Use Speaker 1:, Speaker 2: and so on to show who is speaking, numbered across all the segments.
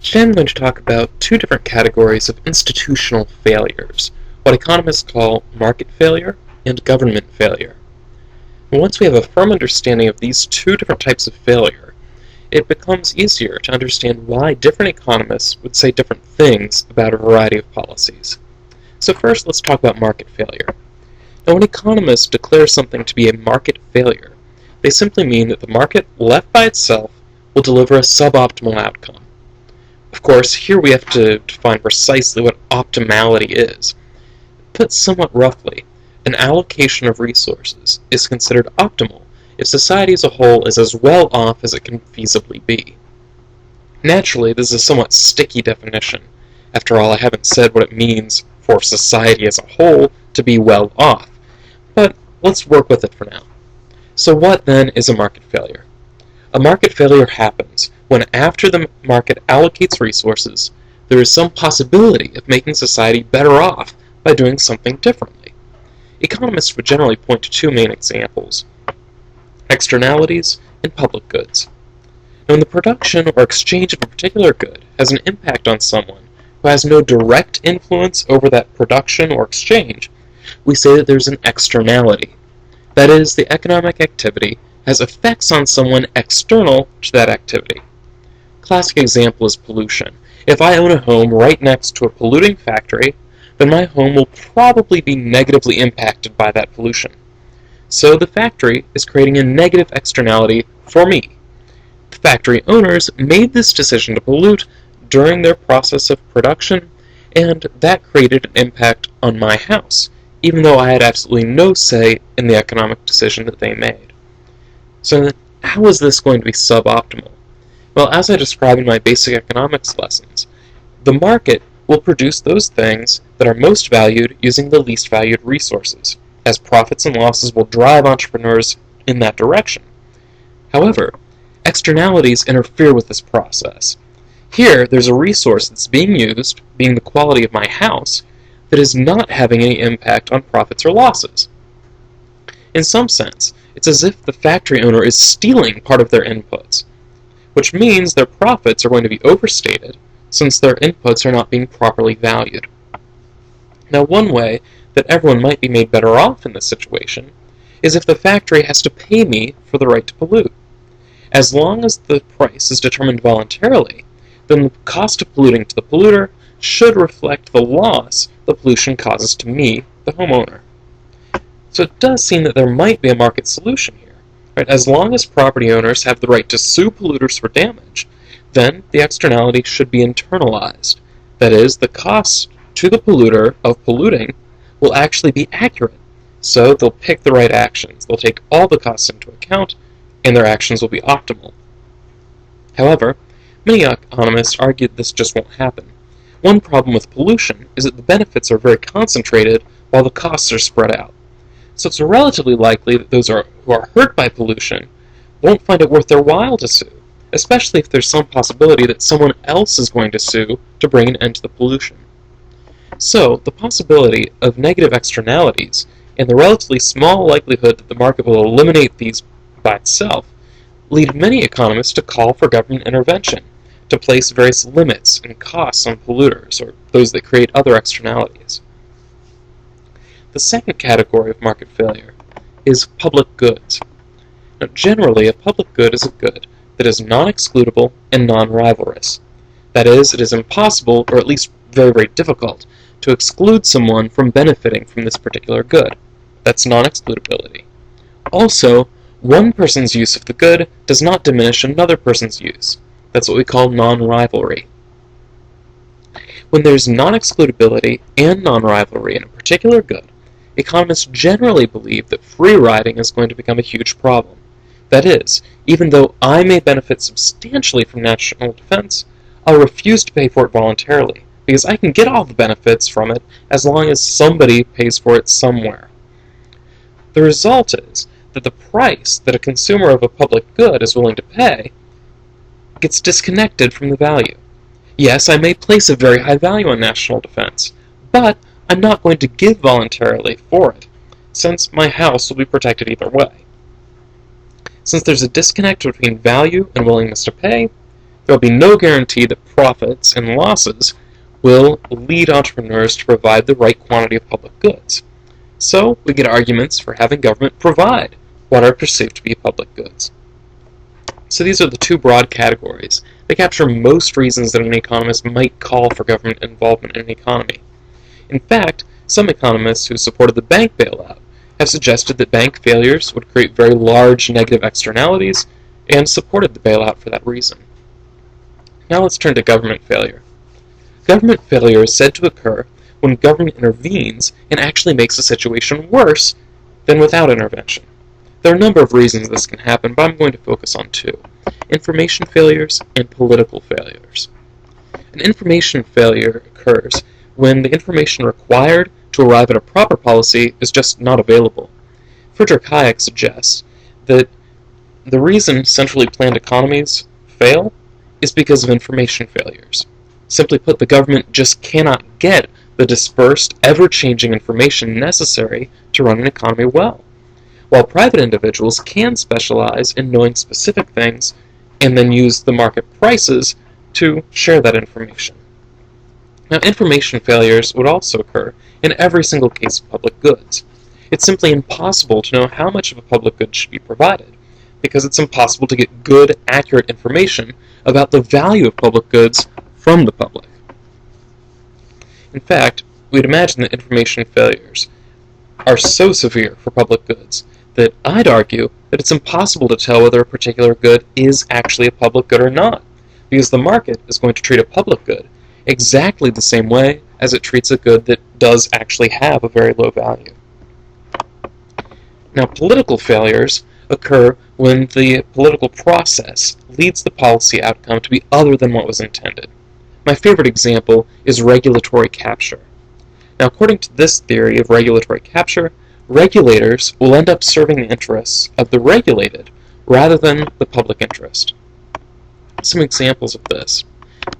Speaker 1: Today I'm going to talk about two different categories of institutional failures, what economists call market failure and government failure. And once we have a firm understanding of these two different types of failure, it becomes easier to understand why different economists would say different things about a variety of policies. So first, let's talk about market failure. Now, when economists declare something to be a market failure, they simply mean that the market, left by itself, will deliver a suboptimal outcome. Of course, here we have to define precisely what optimality is. Put somewhat roughly, an allocation of resources is considered optimal if society as a whole is as well off as it can feasibly be. Naturally, this is a somewhat sticky definition. After all, I haven't said what it means for society as a whole to be well off, but let's work with it for now. So what then is a market failure? A market failure happens when after the market allocates resources, there is some possibility of making society better off by doing something differently. Economists would generally point to two main examples: externalities and public goods. Now, when the production or exchange of a particular good has an impact on someone who has no direct influence over that production or exchange, we say that there's an externality. That is, the economic activity has effects on someone external to that activity. Classic example is pollution. If I own a home right next to a polluting factory, then my home will probably be negatively impacted by that pollution. So the factory is creating a negative externality for me. The factory owners made this decision to pollute during their process of production, and that created an impact on my house, even though I had absolutely no say in the economic decision that they made. So how is this going to be suboptimal? Well, as I described in my basic economics lessons, the market will produce those things that are most valued using the least valued resources, as profits and losses will drive entrepreneurs in that direction. However, externalities interfere with this process. Here, there's a resource that's being used, being the quality of my house, that is not having any impact on profits or losses. In some sense, it's as if the factory owner is stealing part of their inputs, which means their profits are going to be overstated since their inputs are not being properly valued. Now, one way that everyone might be made better off in this situation is if the factory has to pay me for the right to pollute. As long as the price is determined voluntarily, then the cost of polluting to the polluter should reflect the loss the pollution causes to me, the homeowner. So it does seem that there might be a market solution here. Right? As long as property owners have the right to sue polluters for damage, then the externality should be internalized. That is, the cost to the polluter of polluting will actually be accurate. So they'll pick the right actions. They'll take all the costs into account, and their actions will be optimal. However, many economists argue that this just won't happen. One problem with pollution is that the benefits are very concentrated while the costs are spread out. So it's relatively likely that those who are hurt by pollution won't find it worth their while to sue, especially if there's some possibility that someone else is going to sue to bring an end to the pollution. So, the possibility of negative externalities and the relatively small likelihood that the market will eliminate these by itself lead many economists to call for government intervention to place various limits and costs on polluters or those that create other externalities. The second category of market failure is public goods. Now, generally, a public good is a good that is non-excludable and non-rivalrous. That is, it is impossible, or at least very, very difficult, to exclude someone from benefiting from this particular good. That's non-excludability. Also, one person's use of the good does not diminish another person's use. That's what we call non-rivalry. When there's non-excludability and non-rivalry in a particular good, economists generally believe that free riding is going to become a huge problem. That is, even though I may benefit substantially from national defense, I'll refuse to pay for it voluntarily, because I can get all the benefits from it as long as somebody pays for it somewhere. The result is that the price that a consumer of a public good is willing to pay gets disconnected from the value. Yes, I may place a very high value on national defense, but I'm not going to give voluntarily for it, since my house will be protected either way. Since there's a disconnect between value and willingness to pay, There will be no guarantee that profits and losses will lead entrepreneurs to provide the right quantity of public goods. So we get arguments for having government provide what are perceived to be public goods. So these are the two broad categories. They capture most reasons that an economist might call for government involvement in an economy. In fact, some economists who supported the bank bailout have suggested that bank failures would create very large negative externalities and supported the bailout for that reason. Now let's turn to government failure. Government failure is said to occur when government intervenes and actually makes a situation worse than without intervention. There are a number of reasons this can happen, but I'm going to focus on two: information failures and political failures. An information failure occurs when the information required to arrive at a proper policy is just not available. Friedrich Hayek suggests that the reason centrally planned economies fail is because of information failures. Simply put, the government just cannot get the dispersed, ever-changing information necessary to run an economy well, while private individuals can specialize in knowing specific things and then use the market prices to share that information. Now, information failures would also occur in every single case of public goods. It's simply impossible to know how much of a public good should be provided, because it's impossible to get good, accurate information about the value of public goods from the public. In fact, we'd imagine that information failures are so severe for public goods that I'd argue that it's impossible to tell whether a particular good is actually a public good or not, because the market is going to treat a public good exactly the same way as it treats a good that does actually have a very low value. Now, political failures occur when the political process leads the policy outcome to be other than what was intended. My favorite example is regulatory capture. Now, according to this theory of regulatory capture, regulators will end up serving the interests of the regulated rather than the public interest. Some examples of this.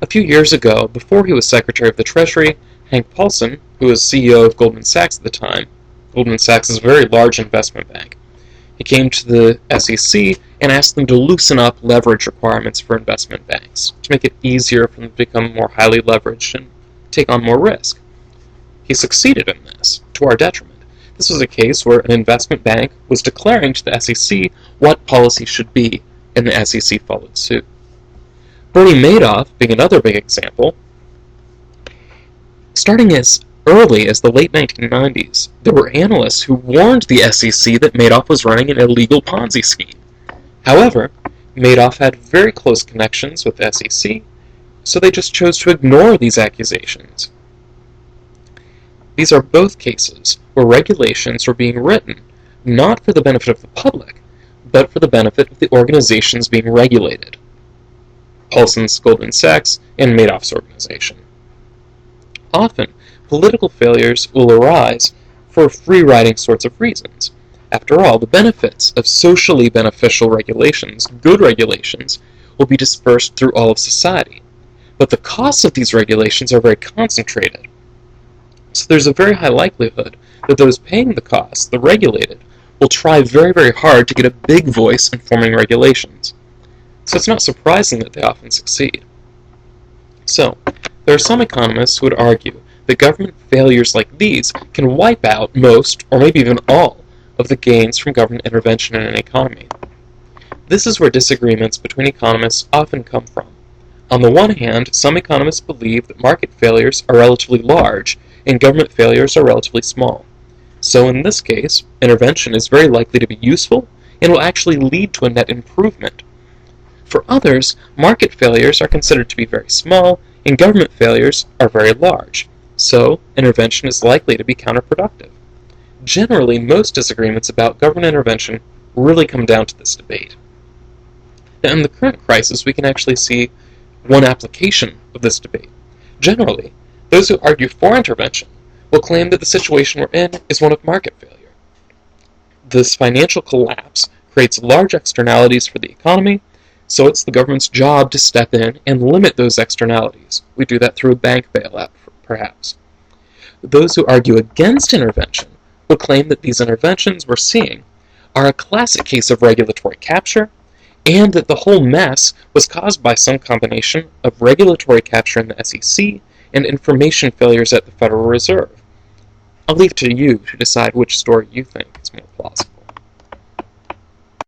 Speaker 1: A few years ago, before he was Secretary of the Treasury, Hank Paulson, who was CEO of Goldman Sachs at the time, Goldman Sachs is a very large investment bank, he came to the SEC and asked them to loosen up leverage requirements for investment banks to make it easier for them to become more highly leveraged and take on more risk. He succeeded in this, to our detriment. This was a case where an investment bank was declaring to the SEC what policy should be, and the SEC followed suit. Bernie Madoff being another big example. Starting as early as the late 1990s, there were analysts who warned the SEC that Madoff was running an illegal Ponzi scheme. However, Madoff had very close connections with the SEC, so they just chose to ignore these accusations. These are both cases where regulations were being written not for the benefit of the public, but for the benefit of the organizations being regulated. Paulson's Goldman Sachs and Madoff's organization. Often, political failures will arise for free-riding sorts of reasons. After all, the benefits of socially beneficial regulations, good regulations, will be dispersed through all of society. But the costs of these regulations are very concentrated. So there's a very high likelihood that those paying the costs, the regulated, will try very, very hard to get a big voice in forming regulations. So it's not surprising that they often succeed. So, there are some economists who would argue that government failures like these can wipe out most, or maybe even all, of the gains from government intervention in an economy. This is where disagreements between economists often come from. On the one hand, some economists believe that market failures are relatively large and government failures are relatively small. So in this case, intervention is very likely to be useful and will actually lead to a net improvement. For others, market failures are considered to be very small and government failures are very large, so intervention is likely to be counterproductive. Generally, most disagreements about government intervention really come down to this debate. Now, in the current crisis, we can actually see one application of this debate. Generally, those who argue for intervention will claim that the situation we're in is one of market failure. This financial collapse creates large externalities for the economy, so it's the government's job to step in and limit those externalities. We do that through a bank bailout, perhaps. Those who argue against intervention will claim that these interventions we're seeing are a classic case of regulatory capture, and that the whole mess was caused by some combination of regulatory capture in the SEC and information failures at the Federal Reserve. I'll leave to you to decide which story you think is more plausible.